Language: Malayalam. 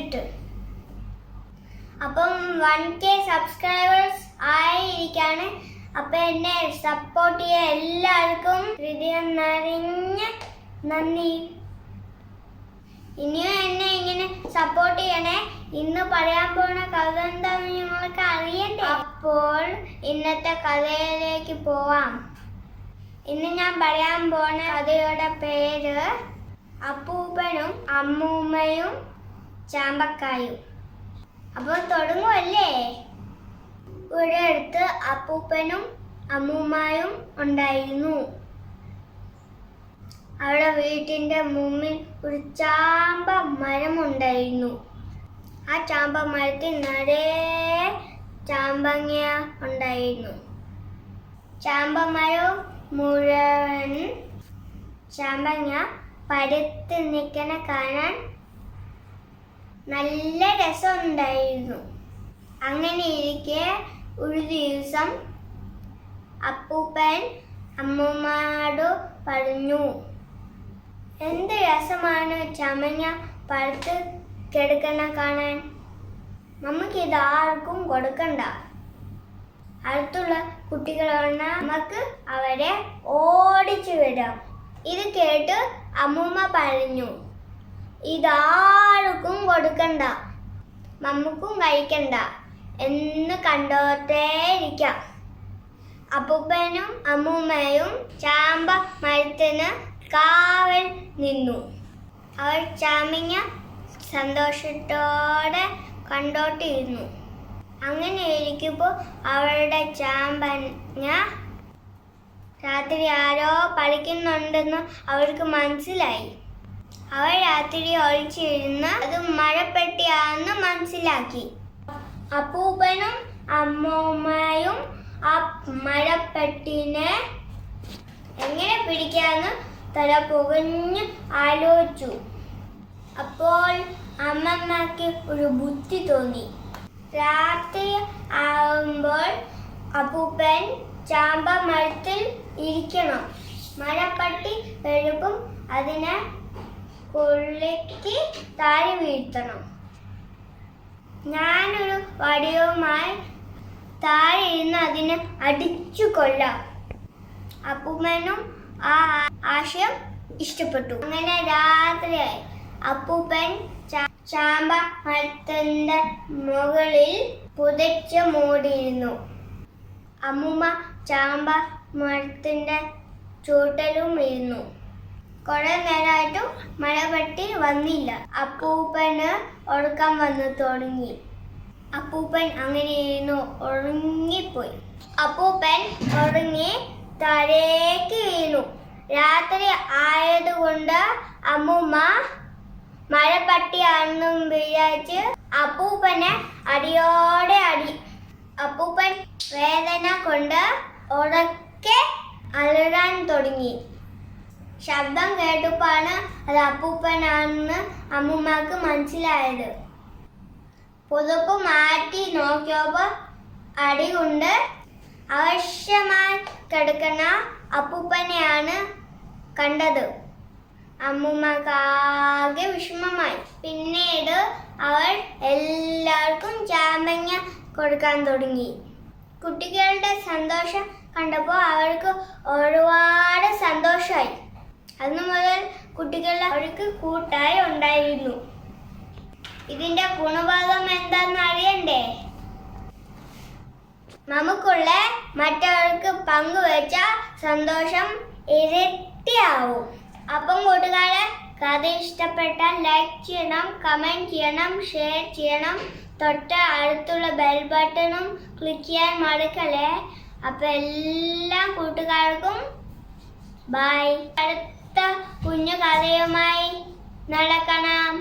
ഇട്ടിട്ട്. അപ്പം 1K സബ്സ്ക്രൈബേഴ്സ് ആയിരിക്കാണ്. അപ്പം എന്നെ സപ്പോർട്ട് ചെയ്യാൻ എല്ലാവർക്കും ഹൃദയം നിറഞ്ഞ നന്ദി. ഇനിയും എന്നെ ഇങ്ങനെ സപ്പോർട്ട് ചെയ്യണേ. ഇന്ന് പറയാൻ പോകുന്ന കഥ എന്താണെന്ന് നിങ്ങൾക്ക് അറിയണ്ടേ? അപ്പോൾ ഇന്നത്തെ കഥയിലേക്ക് പോവാം. ഇന്ന് ഞാൻ പറയാൻ പോണ കഥയുടെ പേര് അപ്പൂപ്പനും അമ്മൂമ്മയും ചാമ്പക്കായും. അപ്പോൾ തുടങ്ങുമല്ലേ? ഇവിടെ അടുത്ത് അപ്പൂപ്പനും അമ്മൂമ്മയും ഉണ്ടായിരുന്നു. അവിടെ വീട്ടിൻ്റെ മുമ്പിൽ ഒരു ചാമ്പ മരമുണ്ടായിരുന്നു. ആ ചാമ്പ മരത്തിൽ നിറയെ ചാമ്പങ്ങ ഉണ്ടായിരുന്നു. ചാമ്പ മരം മുഴുവൻ ചാമ്പങ്ങ പഴുത്ത് നിൽക്കണ കാണാൻ നല്ല രസമുണ്ടായിരുന്നു. അങ്ങനെ ഇരിക്കെ ഒരു ദിവസം അപ്പൂപ്പൻ അമ്മൂമ്മയോട് പറഞ്ഞു, എന്ത് രസമാണ് ചാമ്പങ്ങ പഴുത്ത് കിടക്കണ കാണാൻ. നമുക്ക് ഇതാർക്കും കൊടുക്കണ്ട. അടുത്തുള്ള കുട്ടികളാണ്, നമുക്ക് അവരെ ഓടിച്ചു വിടാം. ഇത് കേട്ട് അമ്മൂമ്മ പറഞ്ഞു, ഇതാർക്കും കൊടുക്കണ്ട, നമുക്കും കഴിക്കണ്ട എന്ന് കണ്ടോട്ടേയിരിക്കാം. അപ്പൂപ്പനും അമ്മൂമ്മയും ചാമ്പ മരത്തിന് കാവൽ നിന്നു. അവർ ചാമ്പങ്ങ സന്തോഷത്തോടെ കണ്ടോട്ടിരുന്നു. അങ്ങനെ ഇരിക്കുമ്പോൾ അവരുടെ ചാമ്പങ്ങ രാത്രി ആരോ പറിക്കുന്നുണ്ടെന്ന് അവർക്ക് മനസ്സിലായി. അവർ രാത്രി ഒളിച്ചിരുന്ന് അത് മരപ്പെട്ടിയാണെന്ന് മനസ്സിലാക്കി. അപ്പൂപ്പനും അമ്മൂമ്മയും ആ മരപ്പെട്ടിനെ എങ്ങനെ പിടിക്കാമെന്ന് തല പുകഞ്ഞ് ആലോചിച്ചു. അപ്പോൾ അമ്മമ്മക്ക് ഒരു ബുദ്ധി തോന്നി. രാത്രി ആവുമ്പോൾ അപ്പൂപ്പൻ ചാമ്പ മരത്തിൽ ഇരിക്കണം. മരപ്പട്ടി വരുമ്പം അതിനെ കുലുക്കി താഴെ വീഴ്ത്തണം. ഞാനൊരു വടിയുമായി താഴെ ഇരുന്ന് അതിനെ അടിച്ചു കൊല്ലാം. അപ്പൂപ്പനും ആ ആശയം ഇഷ്ടപ്പെട്ടു. അങ്ങനെ രാത്രിയായി. അപ്പൂപ്പൻ ചാമ്പ മരത്തിന്റെ മുകളിൽ പുതച്ച് മൂടിയിരുന്നു. അമ്മൂമ്മ ചാമ്പ മരത്തിന്റെ ചൂട്ടലും ഇരുന്നു. കുറെ നേരമായിട്ടും മരപ്പെട്ടി വന്നില്ല. അപ്പൂപ്പന് ഉറക്കം വന്നു തുടങ്ങി. അപ്പൂപ്പൻ അങ്ങനെ ഇരുന്നു ഉറങ്ങിപ്പോയി. അപ്പൂപ്പൻ ഉറങ്ങി താഴേക്ക് വീണു. രാത്രി ആയതുകൊണ്ട് അമ്മൂമ്മ മരപ്പട്ടിയാണെന്നും വിചാരിച്ച് അപ്പൂപ്പനെ അടിയോടെ അടി. അപ്പൂപ്പൻ വേദന കൊണ്ട് ഉറക്കെ അലറാൻ തുടങ്ങി. ശബ്ദം കേട്ടപ്പോഴാണ് അത് അപ്പൂപ്പനാണെന്ന് അമ്മൂമ്മക്ക് മനസ്സിലായത്. പുതപ്പ് മാറ്റി നോക്കിയപ്പോൾ അടി കൊണ്ട് ആവശ്യമായി കിടക്കുന്ന അപ്പൂപ്പനെയാണ് കണ്ടത്. അമ്മൂമ്മക്കാകെ വിഷമമായി. പിന്നീട് അവൾ എല്ലാവർക്കും ചാമ്പങ്ങ കൊടുക്കാൻ തുടങ്ങി. കുട്ടികളുടെ സന്തോഷം കണ്ടപ്പോൾ അവർക്ക് ഒരുപാട് സന്തോഷമായി. അന്നു മുതൽ കുട്ടികൾ അവർക്ക് കൂട്ടായി ഉണ്ടായിരുന്നു. ഇതിന്റെ ഗുണഭാഗം എന്താണെന്ന് അറിയണ്ടേ? നമുക്കുള്ള മറ്റവർക്ക് പങ്കുവെച്ച സന്തോഷം ഇരട്ടിയാവും. അപ്പം കൂട്ടുകാരെ, കഥ ഇഷ്ടപ്പെട്ടാൽ ലൈക്ക് ചെയ്യണം, കമൻറ്റ് ചെയ്യണം, ഷെയർ ചെയ്യണം. തൊട്ട് അടുത്തുള്ള ബെൽ ബട്ടണും ക്ലിക്ക് ചെയ്യാൻ മറക്കല്ലേ. അപ്പം എല്ലാ കൂട്ടുകാർക്കും ബൈ. അടുത്ത കുഞ്ഞു കഥയുമായി നടക്കണം.